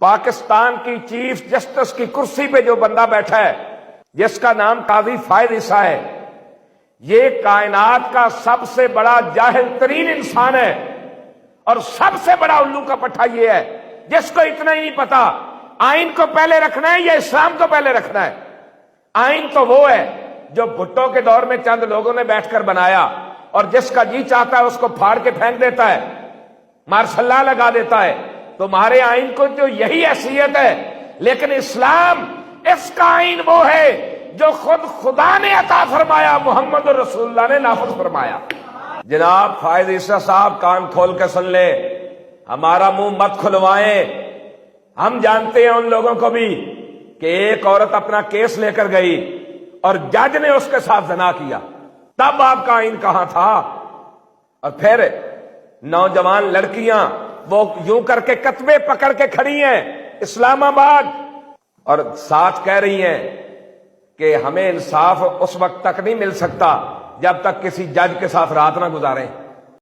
پاکستان کی chief justice کی کرسی پہ جو بندہ بیٹھا ہے جس کا نام قاضی فائد عیسیٰ ہے، یہ کائنات کا سب سے بڑا جاہل ترین انسان ہے، اور سب سے بڑا الو کا پٹھا یہ ہے جس کو اتنا ہی نہیں پتا آئین کو پہلے رکھنا ہے یا اسلام کو پہلے رکھنا ہے۔ آئین تو وہ ہے جو بھٹو کے دور میں چند لوگوں نے بیٹھ کر بنایا، اور جس کا جی چاہتا ہے اس کو پھاڑ کے پھینک دیتا ہے، مارشل لا لگا دیتا ہے۔ تمہارے آئین کو جو یہی حیثیت ہے، لیکن اسلام اس کا آئین وہ ہے جو خود خدا نے عطا فرمایا، محمد رسول اللہ نے نافذ فرمایا۔ جناب فائد عیسیٰ صاحب کان کھول کے سن لے، ہمارا منہ مت کھلوائیں۔ ہم جانتے ہیں ان لوگوں کو بھی کہ ایک عورت اپنا کیس لے کر گئی اور جج نے اس کے ساتھ زنا کیا، تب آپ کا آئین کہاں تھا؟ اور پھر نوجوان لڑکیاں وہ یوں کر کے کتبے پکڑ کے کھڑی ہیں اسلام آباد، اور ساتھ کہہ رہی ہیں کہ ہمیں انصاف اس وقت تک نہیں مل سکتا جب تک کسی جج کے ساتھ رات نہ گزاریں۔